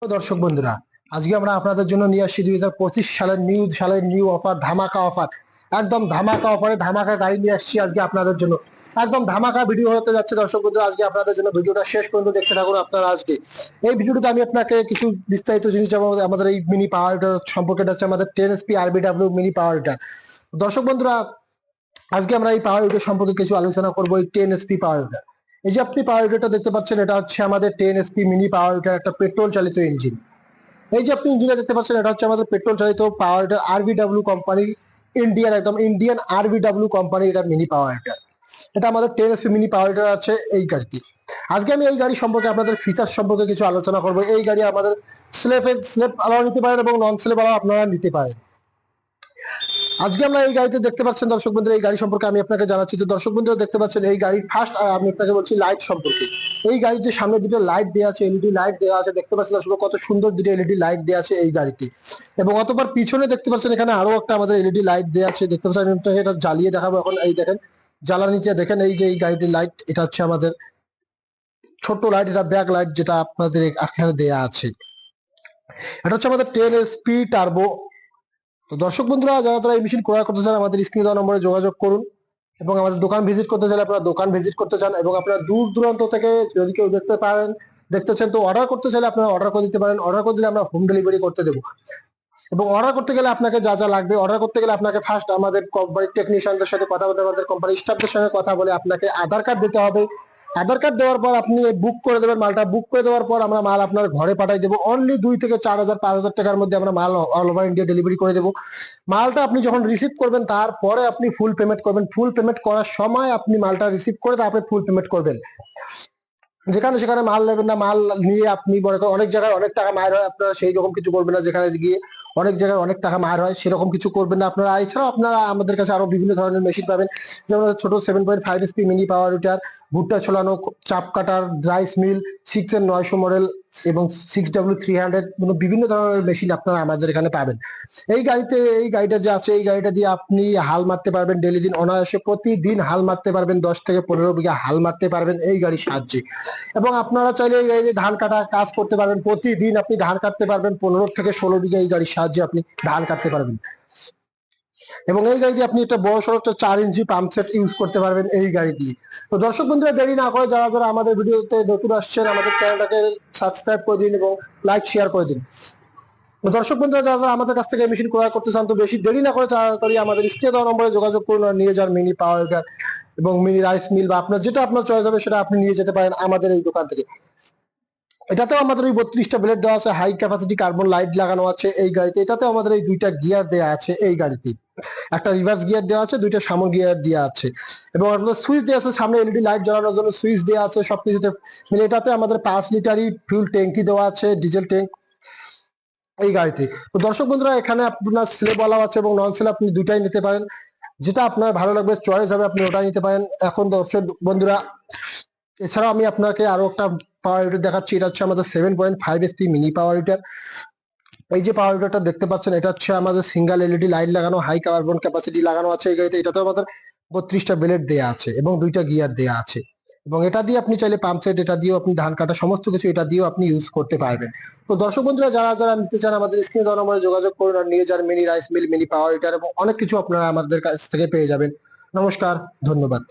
দর্শক বন্ধুরা, আজকে আমরা আপনাদের জন্য নিয়ে আসছি 2025 সালের নিউ অফার, ধামাকা অফার। একদম ধামাকা অফারে ধামাকা গাড়ি নিয়ে আসছি আজকে আপনাদের জন্য। একদম ধামাকা ভিডিও হতে যাচ্ছে দর্শক বন্ধুরা, আজকে আপনাদের জন্য। ভিডিওটা শেষ পর্যন্ত দেখতে থাকুন আপনারা। আজকে এই ভিডিওতে আমি আপনাকে কিছু বিস্তারিত জিনিস যেমন আমাদের এই মিনি পাওয়ার হিটার সম্পর্কে, এটা হচ্ছে আমাদের 10 HP RBW mini power heater. দর্শক বন্ধুরা, আজকে আমরা এই পাওয়ার হিটার সম্পর্কে কিছু আলোচনা করবো। এই 10 HP পাওয়ার হিটার, এই যে আপনি পাওয়ার হিটারটা দেখতে পাচ্ছেন, এটা হচ্ছে আমাদের 10 HP মিনি পাওয়ার হিটার, একটা পেট্রোল চালিত ইঞ্জিন। এই যে আপনি ইঞ্জিনটা দেখতে পাচ্ছেন, এটা হচ্ছে আমাদের পেট্রোল চালিত পাওয়ার হিটার, আরবিডব্লিউ কোম্পানি, ইন্ডিয়ান, একদম ইন্ডিয়ান আরবিডব্লিউ কোম্পানি, এটা মিনি পাওয়ার হিটার। এটা আমাদের 10 HP মিনি পাওয়ার হিটার আছে এই গাড়িতে। আজকে আমি এই গাড়ি সম্পর্কে আপনাদের ফিচার সম্পর্কে কিছু আলোচনা করবো। এই গাড়ি আমাদের স্লেপ আলাও নিতে পারেন এবং নন স্লেপ আলাও আপনারা নিতে পারেন। আজকে আমরা এই গাড়িতে দেখতে পাচ্ছেন দর্শক বন্ধুরা, এই গাড়ি সম্পর্কে আমি আপনাকে জানাচ্ছি। তো দর্শক বন্ধুরা দেখতে পাচ্ছেন এই গাড়ি ফার্স্ট আমি আপনাকে বলছি লাইট সম্পর্কে। এই গাড়ির যে সামনে দুটো লাইট দেওয়া আছে, এলইডি লাইট দেওয়া আছে, দেখতে পাচ্ছেন দর্শক কত সুন্দর দুটো এলইডি লাইট দেওয়া আছে এই গাড়িতে। এবং অতবার পিছনে দেখতে পাচ্ছেন এখানে আরো একটা আমাদের এলইডি লাইট দেওয়া আছে, দেখতে পাচ্ছেন। আমি আপনাকে এটা জ্বালিয়ে দেখাবো এখন। এই দেখেন জ্বালানিতে দেখেন, এই যে এই গাড়িটির লাইট, এটা হচ্ছে আমাদের ছোট্ট লাইট, এটা ব্যাক লাইট যেটা আপনাদের এখানে দেওয়া আছে। এটা হচ্ছে আমাদের 10 SP টার্বো। তো দর্শক বন্ধুরা, যারা যারা এই মেশিন ক্রয় করতে চান আমাদের স্ক্রিনে দেওয়া নম্বরে যোগাযোগ করুন। এবং আমাদের দোকান ভিজিট করতে চাইলে আপনারা দোকান ভিজিট করতে চান, এবং আপনারা দূর দূরান্ত থেকে যদি কেউ দেখতেছেন, তো অর্ডার করতে চাইলে আপনারা অর্ডার করে দিতে পারেন। অর্ডার করে দিলে আমরা হোম ডেলিভারি করতে দেবো। এবং অর্ডার করতে গেলে আপনাকে যা যা লাগবে, অর্ডার করতে গেলে আপনাকে ফার্স্ট আমাদের কোম্পানির টেকনিশিয়ানদের সাথে কথা বলতে, আমাদের কোম্পানির স্টাফদের সঙ্গে কথা বলে আপনাকে আধার কার্ড দিতে হবে। আধার কার্ড দেওয়ার পর আপনি বুক করে দেবেন মালটা। বুক করে দেওয়ার পর আমরা মাল আপনার ঘরে পাঠিয়ে দেবো। অনলি 2 থেকে 4 হাজার 5 হাজার টাকার মধ্যে আমরা মাল অল ওভার ইন্ডিয়া ডেলিভারি করে দেবো। মালটা আপনি যখন রিসিভ করবেন তারপরে আপনি ফুল পেমেন্ট করবেন। ফুল পেমেন্ট করার সময় আপনি মালটা রিসিভ করে তারপরে ফুল পেমেন্ট করবেন। যেখানে সেখানে মাল নেবেন না। মাল নিয়ে আপনি মনে করেন অনেক জায়গায় অনেক টাকা মার হয়, আপনারা সেই রকম কিছু করবেন না। যেখানে গিয়ে অনেক জায়গায় অনেক টাকা মার হয় সেরকম কিছু করবেন না আপনারা। এছাড়াও আপনারা আমাদের কাছে আরো বিভিন্ন ধরনের মেশিন পাবেন, যেমন ছোট 7.5 SP মিনি পাওয়ার হিটার, ভুট্টা ছোলানো, চাপ কাটার, রাইস মিল, 6N900 মডেল এবং 6W300, বিভিন্ন ধরনের মেশিন আপনারা আমাদের এখানে পাবেন। এই গাড়িটা যে আছে, এই গাড়িটা দিয়ে আপনি হাল মারতে পারবেন ডেলি দিন অনায়াসে। প্রতিদিন হাল মারতে পারবেন, 10 থেকে 15 বিঘা হাল মারতে পারবেন এই গাড়ির সাহায্যে। এবং আপনারা চাইলে এই যে ধান কাটা কাজ করতে পারবেন। প্রতিদিন আপনি ধান কাটতে পারবেন 15 থেকে 16 বিঘা এই গাড়ির সাহায্যে আপনি ধান কাটতে পারবেন। এবং এই গাড়ি দিয়ে আপনি একটা বড় সড়ো 4 ইঞ্চি পাম্প সেট ইউজ করতে পারবেন এই গাড়ি দিয়ে। তো দর্শক বন্ধুরা, দেরি না করে যারা যারা আমাদের ভিডিওতে নতুন আসছেন, আমাদের চ্যানেলটাকে সাবস্ক্রাইব করে দিন এবং লাইক শেয়ার করে দিন। তো দর্শক বন্ধুরা, যারা যারা আমাদের কাছ থেকে মেশিন ক্রয় করতে চান, তো বেশি দেরি না করে তাড়াতাড়ি আমাদের স্ক্রিনে দেওয়া নম্বরে যোগাযোগ করুন আর নিয়ে যান মিনি পাওয়ার হিটার এবং মিনি রাইস মিল, বা আপনার যেটা আপনার চয়েস হবে সেটা আপনি নিয়ে যেতে পারেন আমাদের এই দোকান থেকে। এটাতেও আমাদের ওই 32টা ব্লেড দেওয়া আছে, হাই ক্যাপাসিটি কার্বন লাইট লাগানো আছে এই গাড়িতে। এটাতেও আমাদের এই 2টা গিয়ার দেওয়া আছে এই গাড়িতে। একটা রিভার্স গিয়ার দেওয়া আছে, 2টা সামন গিয়ার দেওয়া আছে, এবং আমাদের সুইচ দেওয়া আছে সামনে এলইডি লাইট জ্বালানোর জন্য সুইচ দেওয়া আছে সবকিছুতে মিলে। এটাতে আমাদের 5 লিটারই ফিউল ট্যাঙ্কি দেওয়া আছে, ডিজেল ট্যাঙ্ক এই গাড়িতে। তো দর্শক বন্ধুরা, এখানে আপনার স্লেপ ওয়ালা আছে এবং নন স্লেপ, আপনি দুটাই নিতে পারেন। যেটা আপনার ভালো লাগবে, চয়েস হবে, আপনি ওটাই নিতে পারেন। এখন দর্শক বন্ধুরা, এছাড়াও আমি আপনাকে আরো একটা পাওয়ার হিটার দেখাচ্ছি। এটা হচ্ছে আমাদের 7.5 SP মিনি পাওয়ার হিটার। এই যে পাওয়ার হিটারটা দেখতে পাচ্ছেন, এটা হচ্ছে আমাদের সিঙ্গেল এলইডি লাইট লাগানো, হাই কার্বন ক্যাপাসিটি লাগানো আছে এই গাড়িতে। এটাতেও আমাদের 32টা ব্লেড দেওয়া আছে এবং 2টা গিয়ার দেওয়া আছে। এবং এটা দিয়ে আপনি চাইলে পাম্প সেট, এটা দিয়েও আপনি ধান কাটা সমস্ত কিছু এটা দিয়েও আপনি ইউজ করতে পারবেন। তো দর্শক বন্ধুরা, যারা যারা নিতে চান আমাদের স্ক্রিনে দেওয়া নম্বরে যোগাযোগ করুন আর নিয়ে যান mini rice meal, mini power heater, এবং অনেক কিছু আপনারা আমাদের কাছ থেকে পেয়ে যাবেন। নমস্কার, ধন্যবাদ।